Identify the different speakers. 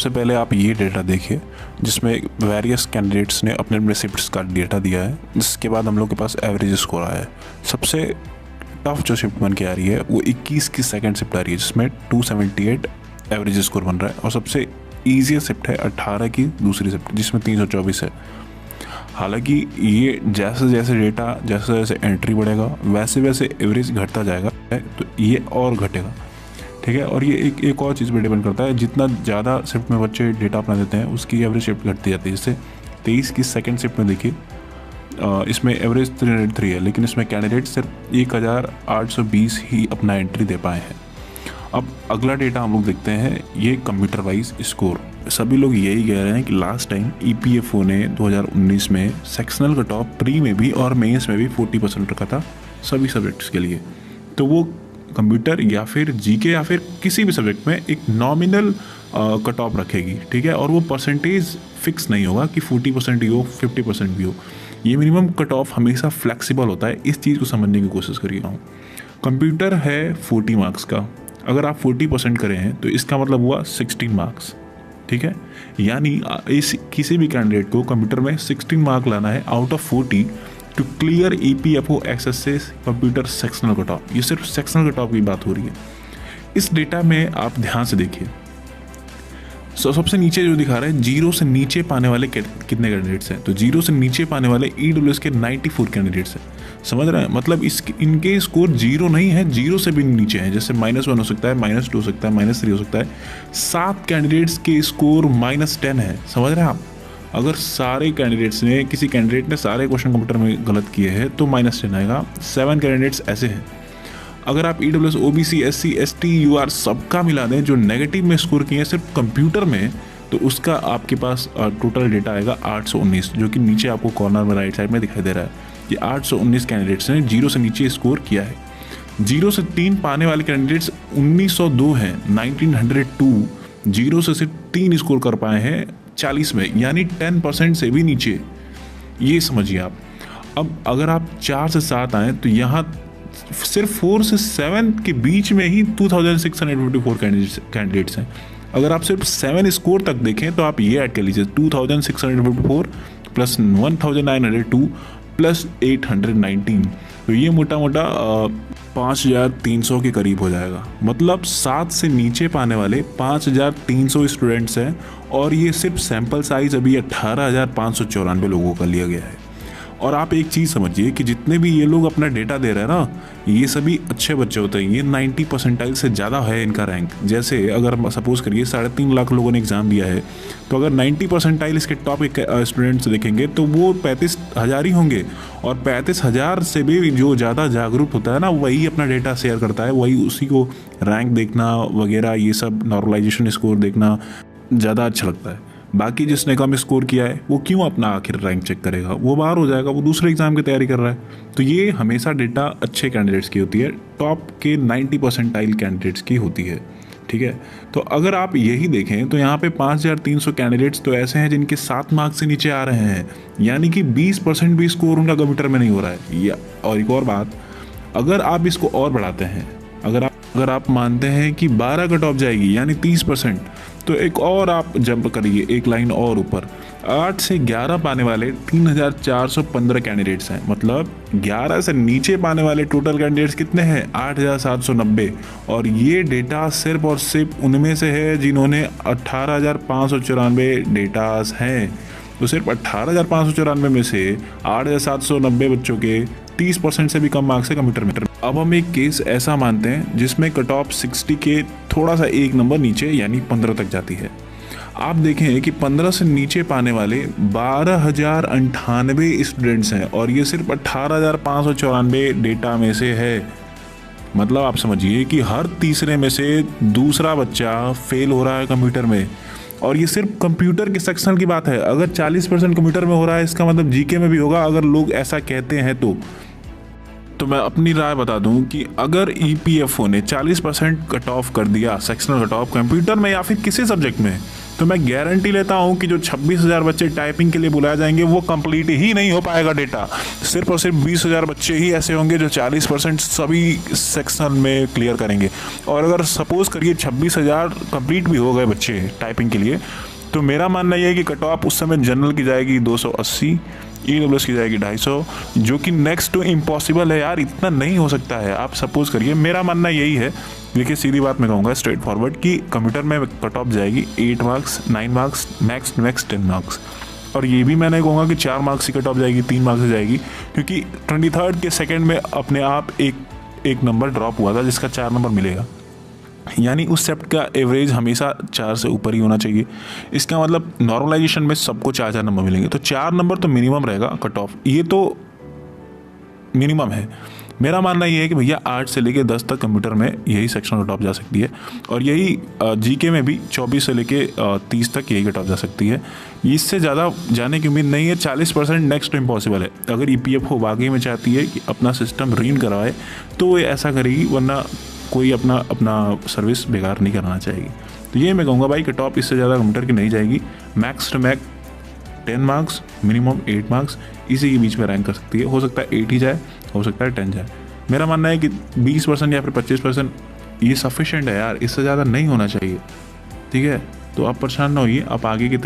Speaker 1: सबसे पहले आप ये डेटा देखिए जिसमें वेरियस कैंडिडेट्स ने अपने अपने शिफ्ट्स का डेटा दिया है, जिसके बाद हम लोग के पास एवरेज स्कोर आया है। सबसे टफ जो शिफ्ट बन के आ रही है वो 21 की सेकंड शिफ्ट आ रही है जिसमें 278 एवरेज स्कोर बन रहा है, और सबसे ईजीएस्ट शिफ्ट है 18 की दूसरी शिफ्ट जिसमें 324 है। हालांकि ये जैसे जैसे डेटा जैसे जैसे एंट्री बढ़ेगा वैसे वैसे एवरेज घटता जाएगा, तो ये और घटेगा, ठीक है। और ये एक और चीज़ पर डिपेंड करता है, जितना ज़्यादा शिफ्ट में बच्चे डेटा अपना देते हैं उसकी एवरेज शिफ्ट घटती जाती है। जैसे 23 की सेकंड शिफ्ट में देखिए इसमें एवरेज 303 है, लेकिन इसमें कैंडिडेट सिर्फ 1820 ही अपना एंट्री दे पाए हैं। अब अगला डेटा हम लोग देखते हैं, ये कंप्यूटर वाइज स्कोर। सभी लोग यही कह रहे हैं कि लास्ट टाइम EPFO ने 2019 में सेक्शनल कट ऑफ प्री में भी और मेंस में भी 40% रखा था सभी सब्जेक्ट्स के लिए। तो वो कंप्यूटर या फिर जीके या फिर किसी भी सब्जेक्ट में एक नॉमिनल कट ऑफ रखेगी, ठीक है। और वो परसेंटेज फिक्स नहीं होगा कि 40% ही हो 50% भी हो, ये मिनिमम कट ऑफ हमेशा फ्लेक्सिबल होता है। इस चीज़ को समझने की कोशिश करिए। कंप्यूटर है 40 मार्क्स का, अगर आप 40% करें हैं तो इसका मतलब हुआ 16 मार्क्स, ठीक है। यानी इस किसी भी कैंडिडेट को कंप्यूटर में 16 मार्क लाना है out of 40 to clear EPFO access से कंप्यूटर सेक्शनल कट ऑफ। ये सिर्फ सेक्शनल कट ऑफ की बात हो रही है। इस डेटा में आप ध्यान से देखिए, सबसे नीचे जो दिखा रहा है 0 से नीचे पाने वाले कितने कैंडिडेट्स हैं, तो 0 से नीचे पाने वाले EWS के 94 कैंडिडेट्स हैं। समझ रहे हैं, मतलब इनके स्कोर 0 नहीं है, 0 से भी नीचे हैं। जैसे -1 हो सकता है, -2 हो सकता है, -3 हो सकता है। 7 कैंडिडेट्स के स्कोर -10 है। समझ रहे हैं आप, अगर सारे कैंडिडेट्स ने किसी कैंडिडेट ने सारे क्वेश्चन कंप्यूटर में गलत किए हैं तो -10 आएगा। 7 कैंडिडेट्स ऐसे हैं। अगर आप EWS OBC SC ST UR सबका मिला दें जो नेगेटिव में स्कोर किए हैं सिर्फ कंप्यूटर में, तो उसका आपके पास टोटल डेटा आएगा 819, जो कि नीचे आपको कॉर्नर में राइट साइड में दिखाई दे रहा है कि 819 कैंडिडेट्स ने 0 से नीचे स्कोर किया है। 0 से 3 पाने वाले कैंडिडेट्स 1902 हैं, 1902। 0 से सिर्फ 3 स्कोर कर पाए हैं 40 में, यानी 10% से भी नीचे। ये समझिए आप। अब अगर आप 4 से 7 आएँ तो यहाँ सिर्फ 4 से 7 के बीच में ही 2654 कैंडिडेट्स हैं। अगर आप सिर्फ 7 स्कोर तक देखें तो आप ये ऐड कर लीजिए 2654 प्लस 1902 प्लस 819, तो ये मोटा मोटा 5300 के करीब हो जाएगा। मतलब 7 से नीचे पाने वाले 5300 स्टूडेंट्स हैं, और ये सिर्फ सैंपल साइज अभी 18,594 लोगों का लिया गया है। और आप एक चीज़ समझिए कि जितने भी ये लोग अपना डेटा दे रहे हैं ना, ये सभी अच्छे बच्चे होते हैं। ये 90 परसेंटाइल से ज़्यादा है इनका रैंक। जैसे अगर सपोज करिए 3.5 लाख लोगों ने एग्ज़ाम दिया है, तो अगर 90 परसेंटाइल इसके टॉप स्टूडेंट्स देखेंगे तो वो 35,000 ही होंगे। और 35,000 से भी जो ज़्यादा जागरूक होता है ना, वही अपना डेटा शेयर करता है, वही उसी को रैंक देखना वगैरह ये सब नॉर्मलाइजेशन स्कोर देखना ज़्यादा अच्छा लगता है। बाकी जिसने कम स्कोर किया है वो क्यों अपना आखिर रैंक चेक करेगा, वो बाहर हो जाएगा, वो दूसरे एग्जाम की तैयारी कर रहा है। तो ये हमेशा डेटा अच्छे कैंडिडेट्स की होती है, टॉप के 90 परसेंटाइल कैंडिडेट्स की होती है, ठीक है। तो अगर आप यही देखें तो यहाँ पे 5300 कैंडिडेट्स तो ऐसे हैं जिनके 7 मार्क्स से नीचे आ रहे हैं, यानी कि 20% भी स्कोर उनका कंप्यूटर में नहीं हो रहा है। और एक और बात, अगर आप इसको और बढ़ाते हैं, अगर आप मानते हैं कि 12 कट ऑफ जाएगी यानी 30%, तो एक और आप जंप करिए एक लाइन और ऊपर, 8 से 11 पाने वाले 3415 कैंडिडेट्स हैं। मतलब 11 से नीचे पाने वाले टोटल कैंडिडेट्स कितने हैं, 8790। और ये डेटा सिर्फ और सिर्फ उनमें से है जिन्होंने 18,594 डेटास हैं। तो सिर्फ 18,594 में से 8,790 बच्चों के 30% से भी कम मार्क्स है कंप्यूटर में। अब हम एक केस ऐसा मानते हैं जिसमें कट ऑफ 60 के थोड़ा सा एक नंबर नीचे यानी 15 तक जाती है। आप देखें कि 15 से नीचे पाने वाले 12,098 स्टूडेंट्स हैं, और ये सिर्फ 18,594 डेटा में से है। मतलब आप समझिए कि हर तीसरे में से दूसरा बच्चा फेल हो रहा है कंप्यूटर में। और ये सिर्फ कंप्यूटर के सेक्शन की बात है। अगर 40% कंप्यूटर में हो रहा है, इसका मतलब जीके में भी होगा, अगर लोग ऐसा कहते हैं तो मैं अपनी राय बता दूं कि अगर EPFO ने 40% कट ऑफ कर दिया सेक्शनल कट ऑफ कंप्यूटर में या फिर किसी सब्जेक्ट में, तो तो मैं गारंटी लेता हूँ कि जो 26,000 बच्चे टाइपिंग के लिए बुलाए जाएंगे वो कंप्लीट ही नहीं हो पाएगा डेटा। सिर्फ और सिर्फ 20,000 बच्चे ही ऐसे होंगे जो 40% सभी सेक्शन में क्लियर करेंगे। और अगर सपोज करिए 26,000 कंप्लीट भी हो गए बच्चे टाइपिंग के लिए, तो मेरा मानना यह है कि कट ऑफ उस समय जनरल की जाएगी 280, EWS की जाएगी 250, जो कि नेक्स्ट टू इम्पॉसिबल है यार, इतना नहीं हो सकता है। आप सपोज करिए, मेरा मानना यही है, देखिए सीधी बात मैं कहूँगा स्ट्रेट फॉरवर्ड, कि कंप्यूटर में कट ऑफ जाएगी 8 मार्क्स, 9 मार्क्स, मैक्स 10 मार्क्स। और ये भी मैं नहीं कहूँगा कि 4 मार्क्स की कट ऑफ जाएगी, 3 मार्क्स से जाएगी, क्योंकि 23rd के सेकेंड में अपने आप एक नंबर ड्रॉप हुआ था जिसका 4 नंबर मिलेगा। यानी उस सेप्ट का एवरेज हमेशा 4 से ऊपर ही होना चाहिए। इसका मतलब नॉर्मलाइजेशन में सबको 4 नंबर मिलेंगे, तो 4 नंबर तो मिनिमम रहेगा कट ऑफ, ये तो मिनिमम है। मेरा मानना ये है कि भैया 8 से लेके 10 तक कंप्यूटर में यही सेक्शन कट ऑफ जा सकती है, और यही जीके में भी 24 से लेके 30 तक यही कट ऑफ जा सकती है। इससे ज़्यादा जाने की उम्मीद नहीं है। 40% नेक्स्ट टू इम्पॉसिबल है। अगर EPFO वाकई में चाहती है कि अपना सिस्टम रीन करवाए तो वो ऐसा करेगी, वरना कोई अपना सर्विस बेकार नहीं कराना चाहेगी। तो ये मैं कहूँगा भाई, कट ऑफ इससे ज़्यादा कंप्यूटर की नहीं जाएगी। Max to max 10 marks, minimum 8 marks, इसी के बीच में रैंक कर सकती है। हो सकता है 8 ही जाए, हो सकता है 10 जाए। मेरा मानना है कि 20% या फिर 25% ये सफिशिएंट है यार, इससे ज़्यादा नहीं होना चाहिए। ठीक है, तो आप परेशान ना होइए, आप आगे की